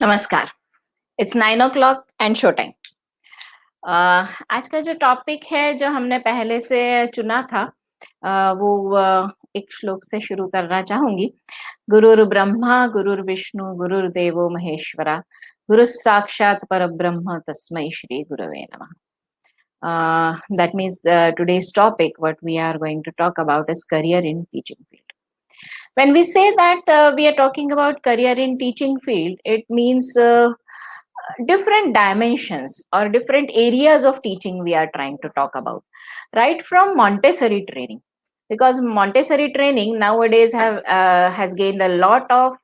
नमस्कार। It's 9 o'clock and show time. आज का जो टॉपिक है जो हमने पहले से चुना था, एक श्लोक से शुरू करना चाहूंगी। गुरुर् ब्रह्मा गुरुर्विष्णु गुरुर्देवो महेश्वरा, गुरु साक्षात परब्रह्म तस्मै श्री गुरवे नमः। That means today's topic, what we are going to talk about is career in teaching field. When we say that we are talking about career in teaching field, it means different dimensions or different areas of teaching we are trying to talk about, right from Montessori training, because Montessori training nowadays has gained a lot of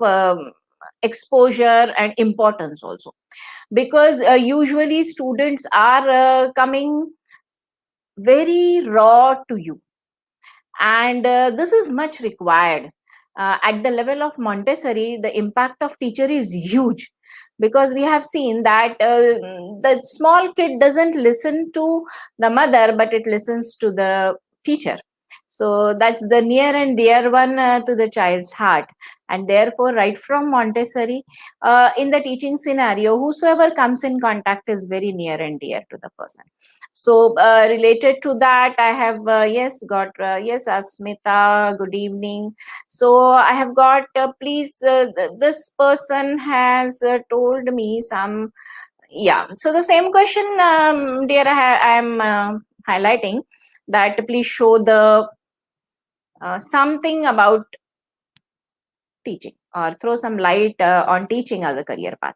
exposure and importance also, because usually students are coming very raw to you, and this is much required. At the level of Montessori, the impact of teacher is huge, because we have seen that the small kid doesn't listen to the mother, but it listens to the teacher. So that's the near and dear one to the child's heart. And therefore, right from Montessori, in the teaching scenario, whosoever comes in contact is very near and dear to the person. So related to that, I have yes, Asmita, good evening. So I have got please this person has told me some, yeah. So the same question, dear, I am highlighting that please show the something about teaching or throw some light on teaching as a career path.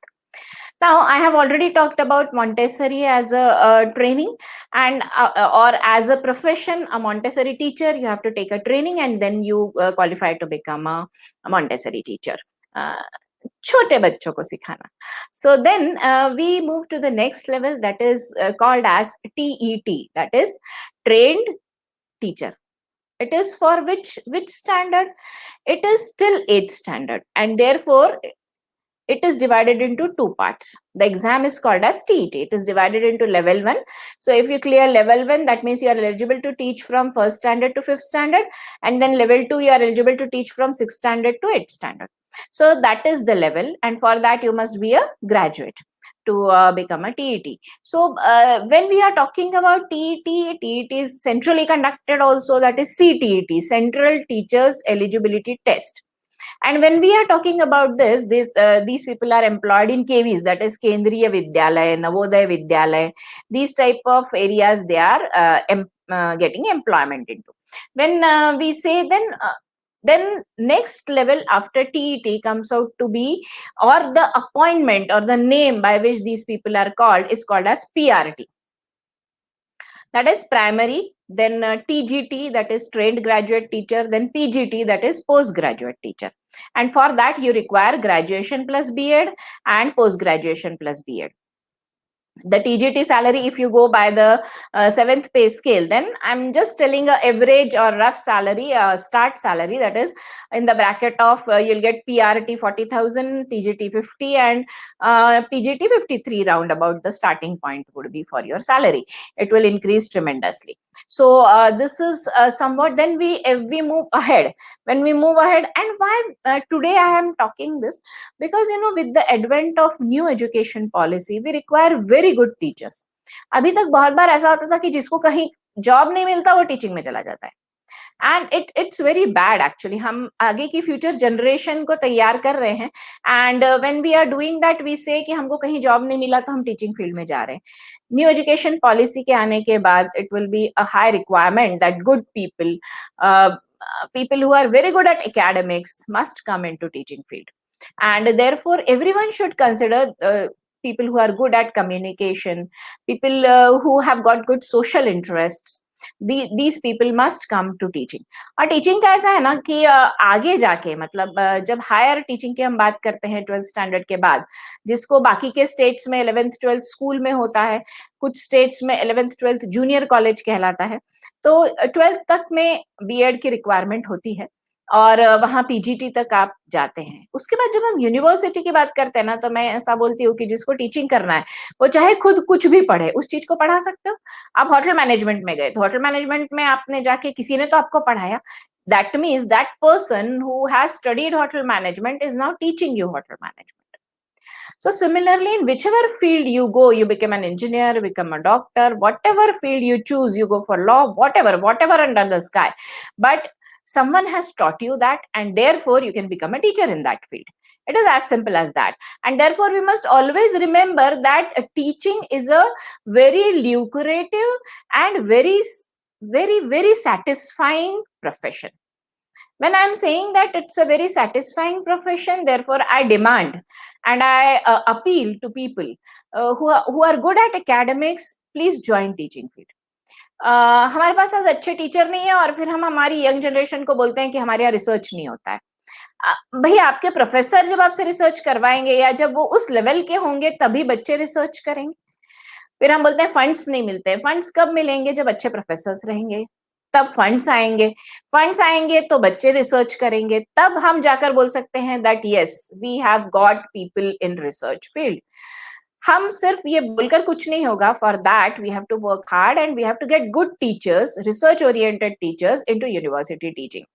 Now, I have already talked about Montessori as a training, and or as a profession. A Montessori teacher, you have to take a training and then you qualify to become a Montessori teacher. छोटे बच्चों को सिखाना. So then we move to the next level, that is called as TET, that is trained teacher. It is for which standard? It is still 8th standard, and therefore it is divided into two parts. The exam is called as TET. It is divided into level 1. So if you clear level 1, that means you are eligible to teach from 1st standard to 5th standard, and then level 2, you are eligible to teach from 6th standard to 8th standard. So that is the level, and for that you must be a graduate to become a TET. So when we are talking about TET, TET is centrally conducted also, that is CTET, Central Teachers Eligibility Test. And when we are talking about this, these people are employed in KVs, that is Kendriya Vidyalaya, Navodaya Vidyalaya. These type of areas they are getting employment into. When we say then next level after TET comes out to be, or the appointment or the name by which these people are called is called as PRT. That is primary, then TGT, that is trained graduate teacher, then PGT, that is postgraduate teacher. And for that you require graduation plus B.Ed and post-graduation plus B.Ed. The TGT salary, if you go by the 7th pay scale, then I'm just telling a average or rough salary, start salary, that is in the bracket of you'll get PRT 40,000, TGT 50, and PGT 53 round about the starting point would be for your salary. It will increase tremendously. So this is somewhat. Then we move ahead. When we move ahead, and why today I am talking this, because with the advent of new education policy, we require very good teachers. अभी तक बहुत बार ऐसा होता था कि जिसको कहीं job नहीं मिलता वो टीचिंग में चला जाता है, and it's very bad actually. हम आगे की फ्यूचर जनरेशन को तैयार कर रहे हैं, and when we are doing that we say कि हमको कहीं जॉब नहीं मिला तो हम टीचिंग फील्ड में जा रहे हैं. न्यू एजुकेशन पॉलिसी के आने के बाद it will be a high requirement that good people, people who are very good at academics must come into teaching field, and therefore everyone should consider people who are good at communication, people who have got good social interests. These people must come to teaching. और teaching का ऐसा है ना कि आगे जाके मतलब जब हायर टीचिंग की हम बात करते हैं 12th स्टैंडर्ड के बाद, जिसको बाकी के स्टेट्स में 11th 12th स्कूल में होता है, कुछ स्टेट्स में 11th 12th जूनियर कॉलेज कहलाता है, तो 12th तक में बीएड की रिक्वायरमेंट होती है, और वहाँ पीजीटी तक आप जाते हैं. उसके बाद जब हम यूनिवर्सिटी की बात करते हैं ना, तो मैं ऐसा बोलती हूँ कि जिसको टीचिंग करना है वो चाहे खुद कुछ भी पढ़े, उस चीज को पढ़ा सकते हो. आप होटल मैनेजमेंट में गए तो होटल मैनेजमेंट में आपने जाके किसी ने तो आपको पढ़ाया, that means that person who has studied hotel management is now teaching you hotel management. So similarly, in whichever field you go, you become an engineer, you become a doctor, whatever field you choose, you go for law, whatever under the sky. But someone has taught you that, and therefore you can become a teacher in that field. It is as simple as that. And therefore, we must always remember that teaching is a very lucrative and very satisfying profession. When I'm saying that it's a very satisfying profession, therefore I demand and I appeal to people who are good at academics, please join teaching field. हमारे पास आज अच्छे teacher नहीं है और फिर हम हमारी young generation को बोलते हैं कि हमारे यहाँ रिसर्च नहीं होता है. भैया आपके प्रोफेसर जब आपसे रिसर्च करवाएंगे या जब वो उस लेवल के होंगे तभी बच्चे रिसर्च करेंगे. फिर हम बोलते हैं फंड्स नहीं मिलते. फंड्स कब मिलेंगे? जब अच्छे प्रोफेसर्स रहेंगे, तब फंड्स आएंगे तो बच्चे रिसर्च करेंगे, तब हम जाकर बोल सकते हैं that yes we have got people in research field. हम सिर्फ ये बोलकर कुछ नहीं होगा. For that we have to work hard and we have to get good teachers, research oriented teachers into university teaching.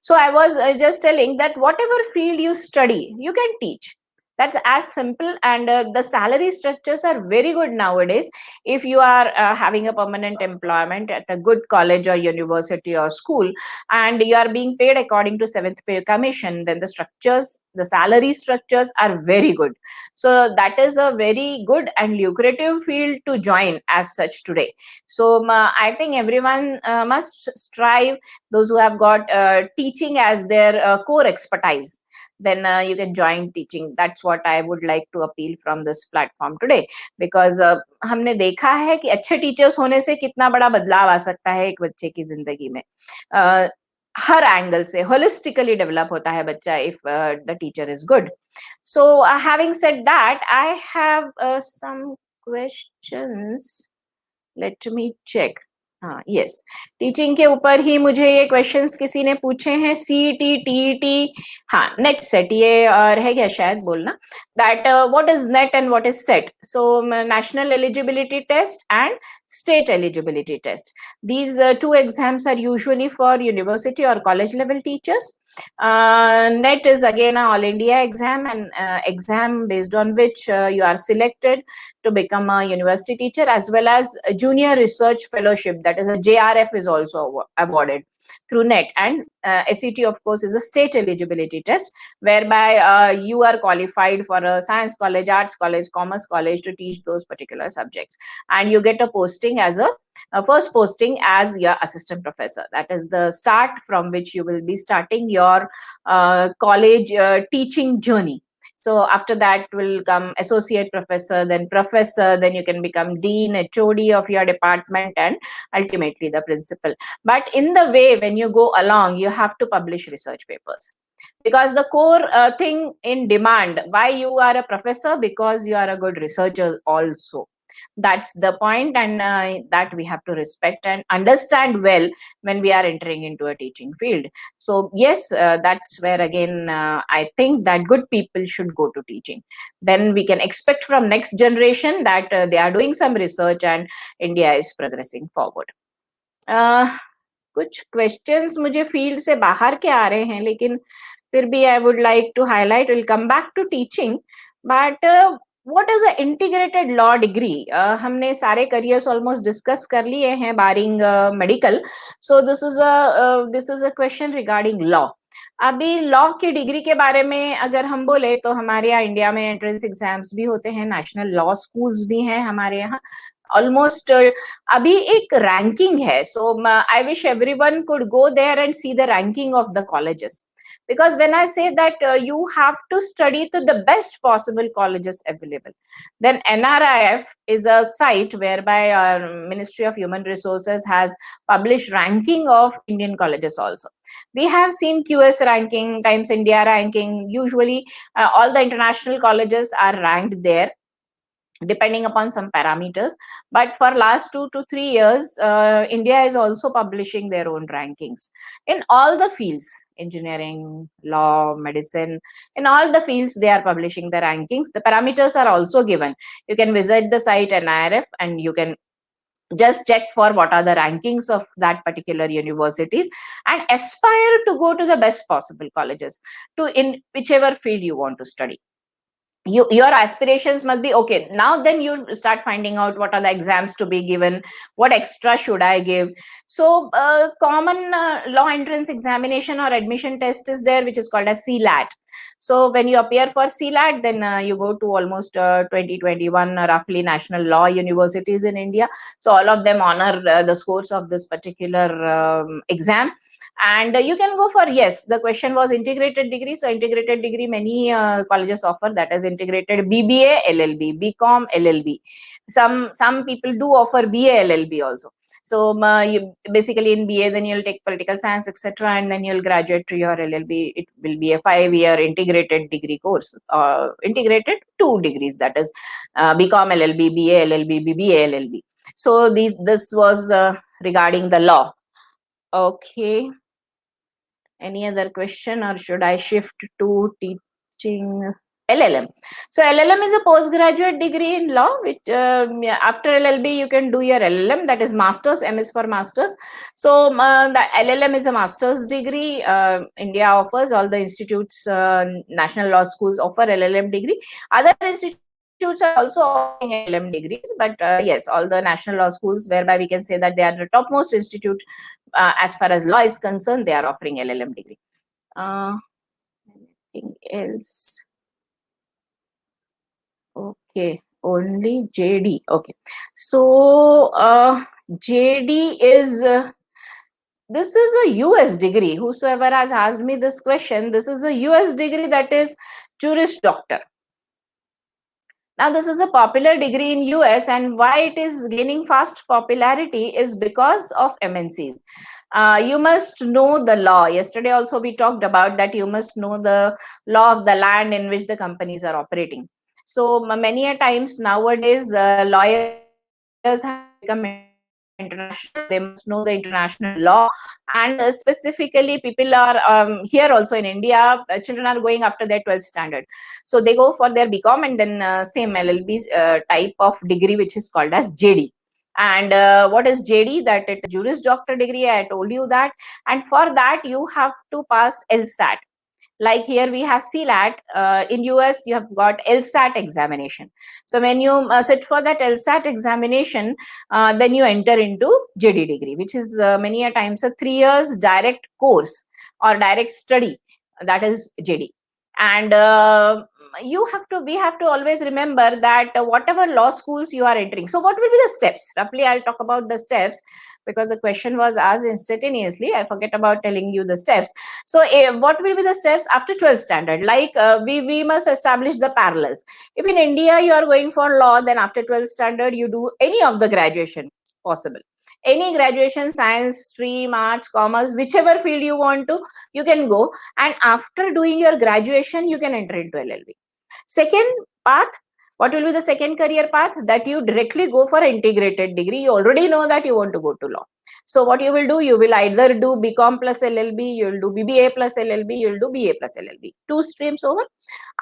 So I was just telling that whatever field you study, you can teach. That's as simple, and the salary structures are very good nowadays. If you are having a permanent employment at a good college or university or school, and you are being paid according to 7th pay commission, then the salary structures are very good. So that is a very good and lucrative field to join as such today. So I think everyone must strive, those who have got teaching as their core expertise, then you can join teaching. That's what I would like to appeal from this platform today, because हमने देखा है कि अच्छे teachers होने से कितना बड़ा बदलाव आ सकता है एक बच्चे की जिंदगी में. हर एंगल से होलिस्टिकली डेवलप होता है बच्चा if the teacher is good. So having said that, I have some questions. Let me check. हाँ, यस, टीचिंग के ऊपर ही मुझे ये क्वेश्चंस किसी ने पूछे हैं. सीईटी, टीईटी, हाँ, नेट सेट, ये है क्या शायद बोलना, that what is NET and what is SET. So national eligibility test and state eligibility test, these two exams are usually for university or college level teachers. Net is again an all India exam, and exam based on which you are selected to become a university teacher, as well as a junior research fellowship, that is a JRF, is also awarded through NET. And SET, of course, is a state eligibility test, whereby you are qualified for a science college, arts college, commerce college to teach those particular subjects, and you get a posting as a first posting as your assistant professor. That is the start from which you will be starting your college teaching journey. So after that will come associate professor, then you can become dean, HOD of your department, and ultimately the principal. But in the way, when you go along, you have to publish research papers, because the core thing in demand, why you are a professor, because you are a good researcher also. That's the point, and that we have to respect and understand well when we are entering into a teaching field. So yes, that's where again I think that good people should go to teaching. Then we can expect from next generation that they are doing some research and India is progressing forward. कुछ questions मुझे field से बाहर के आ रहे हैं, लेकिन फिर भी I would like to highlight, will come back to teaching. But what is a integrated law degree? हमने सारे करियर्स ऑलमोस्ट डिस्कस कर लिए हैं barring medical. So this is a question regarding law. अभी लॉ की डिग्री के बारे में अगर हम बोले तो हमारे यहाँ इंडिया में एंट्रेंस एग्जाम्स भी होते हैं, नेशनल लॉ स्कूल्स भी हैं हमारे यहाँ. ऑलमोस्ट अभी एक रैंकिंग है. So I wish everyone could go there and see the ranking of the colleges, because when I say that you have to study to the best possible colleges available, then NRIF is a site whereby Ministry of Human Resources has published ranking of Indian colleges also. We have seen QS ranking, Times India ranking. Usually all the international colleges are ranked there depending upon some parameters, but for last 2 to 3 years India is also publishing their own rankings in all the fields, engineering, law, medicine, in all the fields they are publishing the rankings. The parameters are also given. You can visit the site NIRF and you can just check for what are the rankings of that particular universities and aspire to go to the best possible colleges to in whichever field you want to study. your aspirations must be okay. Now then you start finding out what are the exams to be given, what extra should I give. So common law entrance examination or admission test is there, which is called as CLAT. So when you appear for CLAT, then you go to almost 2021 roughly national law universities in India. So all of them honor the scores of this particular exam. And you can go for, yes, the question was integrated degree. So integrated degree, many colleges offer, that is integrated BBA LLB, BCom LLB. Some people do offer BA LLB also. So you basically in BA, then you'll take political science, etc., and then you'll graduate to your LLB. It will be a 5-year integrated degree course, integrated 2 degrees, that is BCom LLB, BA LLB, BBA LLB. So this was regarding the law. Okay. Any other question, or should I shift to teaching LLM? So LLM is a postgraduate degree in law, which after LLB you can do your LLM, that is masters. M is for masters. So the LLM is a master's degree. India offers, all the institutes, national law schools offer LLM degree. Other institutes are also offering LLM degrees, but yes, all the national law schools, whereby we can say that they are the topmost institute as far as law is concerned, they are offering LLM degree. Anything else? Okay, only JD. Okay, so JD is this is a US degree. Whosoever has asked me this question, this is a US degree, that is Juris Doctor. Now, this is a popular degree in US, and why it is gaining fast popularity is because of MNCs. You must know the law. Yesterday also we talked about that you must know the law of the land in which the companies are operating. So many a times nowadays, lawyers have become international. They must know the international law, and specifically people are here also in India, children are going after their 12th standard, so they go for their BCom and then same LLB type of degree, which is called as JD. And what is JD? That it is Juris Doctor degree. I told you that. And for that you have to pass LSAT. Like here we have CLAT. In US you have got LSAT examination. So when you sit for that LSAT examination, then you enter into JD degree, which is many a times a 3 years direct course or direct study, that is JD. And we have to always remember that whatever law schools you are entering, so what will be the steps? Roughly I'll talk about the steps, because the question was asked instantaneously. I forget about telling you the steps. So what will be the steps after 12th standard? Like we must establish the parallels. If in India you are going for law, then after 12th standard you do any of the graduation possible. Any graduation, science stream, arts, commerce, whichever field you want to, you can go. And after doing your graduation, you can enter into LLB. Second path, what will be the second career path? That you directly go for integrated degree. You already know that you want to go to law. So what you will do, you will either do BCom plus LLB, you will do BBA plus LLB, you will do BA plus LLB. 2 streams over.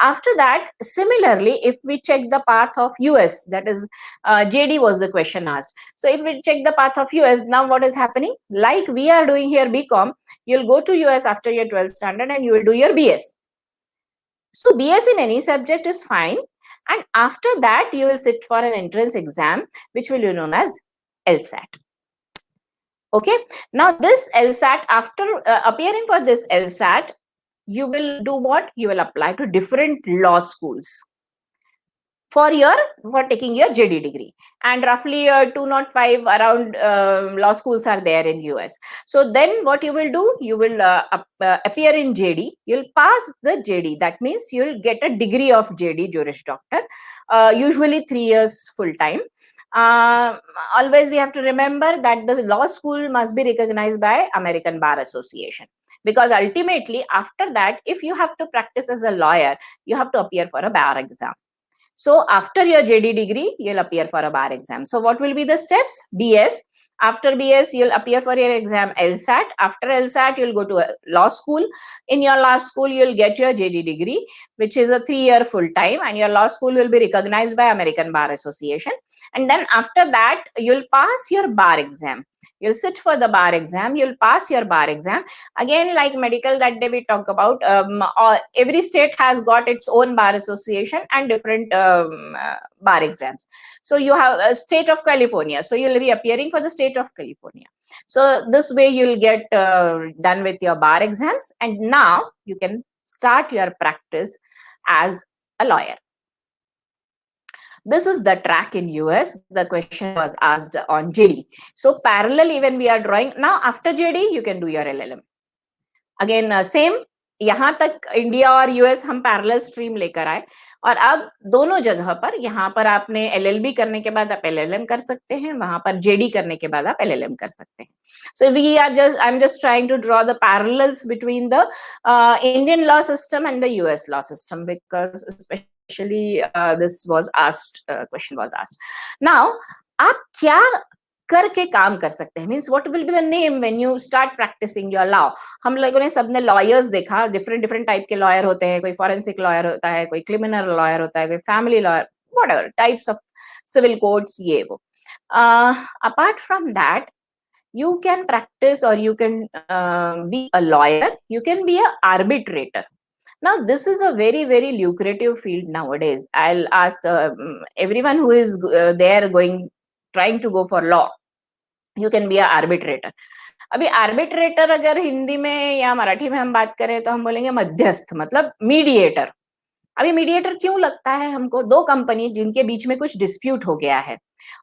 After that, similarly, if we check the path of US, that is JD was the question asked. So if we check the path of US, now what is happening? Like we are doing here BCom, you'll go to US after your 12th standard and you will do your BS. So BS in any subject is fine. And after that, you will sit for an entrance exam, which will be known as LSAT. Okay. Now this LSAT, after appearing for this LSAT, you will do what? You will apply to different law schools for taking your JD degree, and roughly 205 around law schools are there in US. So then what you will do, you will appear in JD, you'll pass the JD, that means you'll get a degree of JD, Juris Doctor, usually 3 years full time. Always we have to remember that the law school must be recognized by American Bar Association, because ultimately after that, if you have to practice as a lawyer, you have to appear for a bar exam. So after your JD degree, you'll appear for a bar exam. So what will be the steps? BS. After BS, you'll appear for your exam LSAT. After LSAT, you'll go to a law school. In your law school, you'll get your JD degree, which is a 3-year full time, and your law school will be recognized by American Bar Association. And then after that, you'll pass your bar exam. You'll sit for the bar exam, you'll pass your bar exam. Again, like medical, that day we talk about, every state has got its own bar association and different bar exams. So you have a state of California, so you'll be appearing for the state of California. So this way you'll get done with your bar exams, and now you can start your practice as a lawyer. This is the track in US. The question was asked on JD. So parallel even we are drawing. Now after JD, you can do your LLM. Again, same. यहाँ तक India और US हम parallel stream लेकर आए, और अब दोनों जगह पर, यहाँ पर आपने एलएलबी करने के बाद आप एलएलएम कर सकते हैं, वहां पर जेडी करने के बाद आप एलएलएम कर सकते हैं. So we are just, I am just trying to draw the parallels between the Indian law system and the US law system, because specially this was asked, question was asked. Now आप क्या करके काम कर सकते हैं, means what will be the name when you start practicing your law. हम लोगों ने सबने लॉयर्स देखा, डिफरेंट डिफरेंट टाइप के लॉयर होते हैं, कोई फॉरेंसिक लॉयर होता है, कोई क्रिमिनल लॉयर होता है, कोई family lawyer, whatever types of civil codes, ये वो. Apart from that, you can practice, or you can be a lawyer, you can be a arbitrator. Now this is a very very lucrative field nowadays. I'll ask everyone who is there going, trying to go for law, you can be a arbitrator. अभी arbitrator अगर हिंदी में या मराठी में हम बात करें तो हम बोलेंगे मध्यस्थ, मतलब मीडिएटर. अभी मीडिएटर क्यों लगता है हमको? दो कंपनी जिनके बीच में कुछ डिस्प्यूट हो गया है,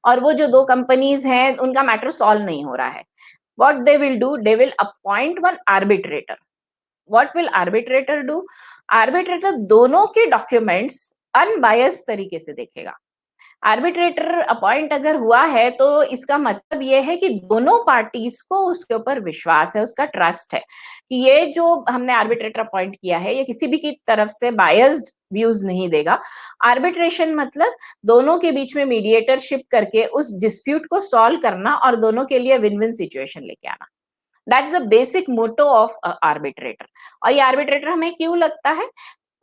और वो जो दो कंपनीज हैं उनका मैटर सॉल्व नहीं हो रहा है. What they will do, they will appoint one arbitrator. What will arbitrator do? Arbitrator दोनों के डॉक्यूमेंट्स अनबायस्ड तरीके से देखेगा. आर्बिट्रेटर अपॉइंट अगर हुआ है तो इसका मतलब ये है कि दोनों पार्टीज को उसके ऊपर विश्वास है, उसका ट्रस्ट है कि ये जो हमने आर्बिट्रेटर अपॉइंट किया है ये किसी भी की तरफ से बायस्ड व्यूज नहीं देगा. आर्बिट्रेशन मतलब दोनों के बीच में मीडिएटरशिप करके उस डिस्प्यूट को सॉल्व करना और दोनों के लिए विन विन सिचुएशन लेके आना. That's the basic motto of arbitrator. और ये आर्बिट्रेटर हमें क्यों लगता है?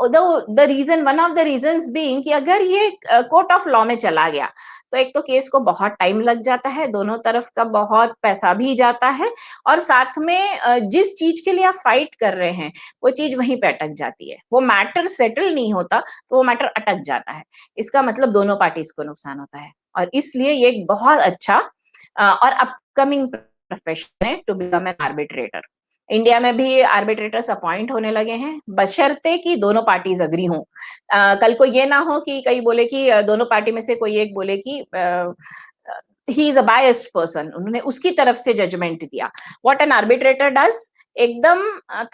the reason, one of the reasons being कि अगर ये कोर्ट ऑफ लॉ में चला गया तो एक तो केस को बहुत टाइम लग जाता है, दोनों तरफ का बहुत पैसा भी जाता है, और साथ में जिस चीज के लिए आप फाइट कर रहे हैं वो चीज वहीं पे अटक जाती है. वो मैटर सेटल नहीं होता तो वो मैटर अटक जाता है. इसका मतलब दोनों पार्टीज को नुकसान होता है, और इसलिए ये एक बहुत अच्छा और अपकमिंग प्रोफेशन है to become an arbitrator. India में भी आर्बिट्रेटर्स अपॉइंट होने लगे हैं, बशर्ते कि दोनों पार्टीज अग्री हों. कल को ये ना हो कि कई बोले कि दोनों पार्टी में से कोई एक बोले कि he is a biased person, उन्होंने उसकी तरफ से जजमेंट दिया. व्हाट एन आर्बिट्रेटर डज, एकदम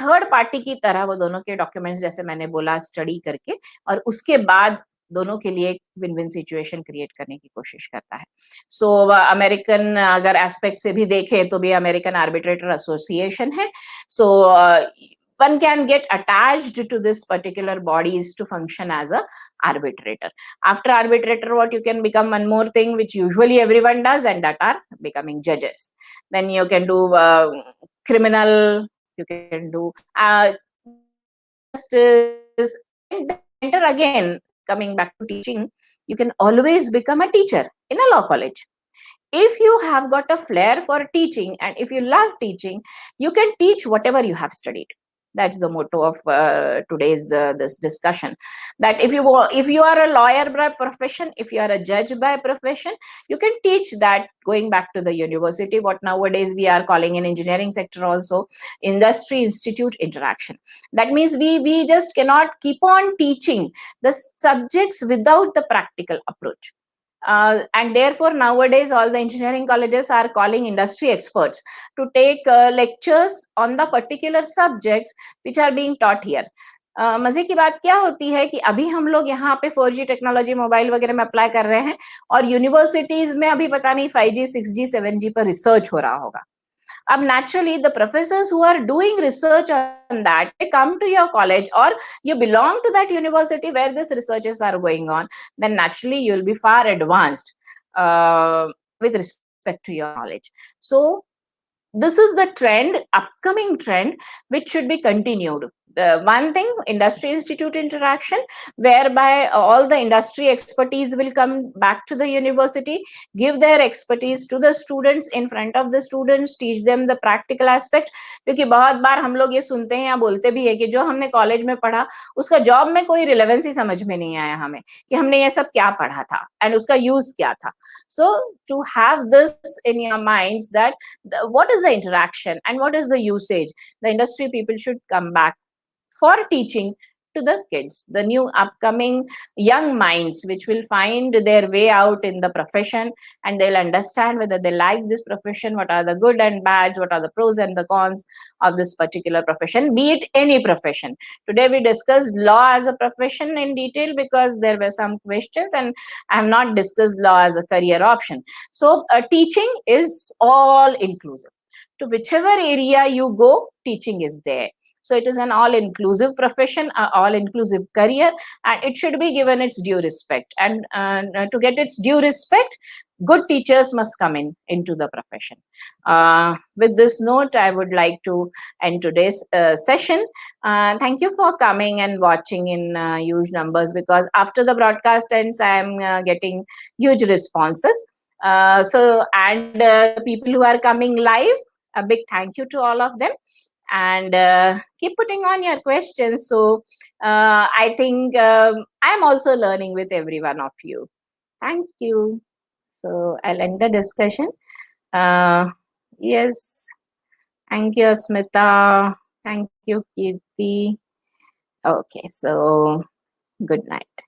थर्ड पार्टी की तरह वो दोनों के डॉक्यूमेंट्स, जैसे मैंने बोला, स्टडी करके और उसके बाद दोनों के लिए विन विन सिचुएशन क्रिएट करने की कोशिश करता है. सो अमेरिकन अगर एस्पेक्ट से भी देखें तो भी अमेरिकन आर्बिट्रेटर एसोसिएशन है. सो one can get attached to this particular bodies to function as a arbitrator. After arbitrator, what you can become one more thing which usually everyone does, and that are becoming judges. Then you can do criminal, you can do justice, and enter again. Coming back to teaching, you can always become a teacher in a law college. If you have got a flair for teaching and if you love teaching, you can teach whatever you have studied. That's the motto of today's this discussion. That if you are a lawyer by profession, if you are a judge by profession, you can teach that, going back to the university, what nowadays we are calling in engineering sector also industry institute interaction. That means we just cannot keep on teaching the subjects without the practical approach. And therefore nowadays all the engineering colleges are calling industry experts to take lectures on the particular subjects which are being taught here. मजे की बात क्या होती है कि अभी हम लोग यहाँ पे 4G टेक्नोलॉजी मोबाइल वगैरह में अप्लाई कर रहे हैं, और यूनिवर्सिटीज में अभी पता नहीं 5G 6G 7G पर रिसर्च हो रहा होगा. अब naturally the professors who are doing research on that, they come to your college or you belong to that university where these researches are going on, then naturally you'll be far advanced with respect to your knowledge. So this is the trend, upcoming trend, which should be continued. one thing, industry institute interaction, whereby all the industry expertise will come back to the university, give their expertise to the students, in front of the students, teach them the practical aspect. क्योंकि बहुत बार हम लोग ये सुनते हैं या बोलते भी है कि जो हमने कॉलेज में पढ़ा उसका जॉब में कोई रिलेवेंस ही समझ में नहीं आया हमें, कि हमने ये सब क्या पढ़ा था एंड उसका यूज क्या था. So to have this in your minds that what is the interaction and what is the usage, the industry people should come back for teaching to the kids, the new upcoming young minds, which will find their way out in the profession, and they'll understand whether they like this profession, what are the good and bads, what are the pros and the cons of this particular profession, be it any profession. Today we discussed law as a profession in detail because there were some questions, and I have not discussed law as a career option. So teaching is all inclusive. To whichever area you go, teaching is there. So it is an all-inclusive profession, all-inclusive career, and it should be given its due respect. And to get its due respect, good teachers must come into the profession. With this note, I would like to end today's session. Thank you for coming and watching in huge numbers, because after the broadcast ends, I am getting huge responses. And people who are coming live, a big thank you to all of them. And keep putting on your questions. So I think I'm also learning with every one of you. Thank you. So I'll end the discussion. Yes. Thank you, Smita. Thank you, Kirti. Okay, so good night.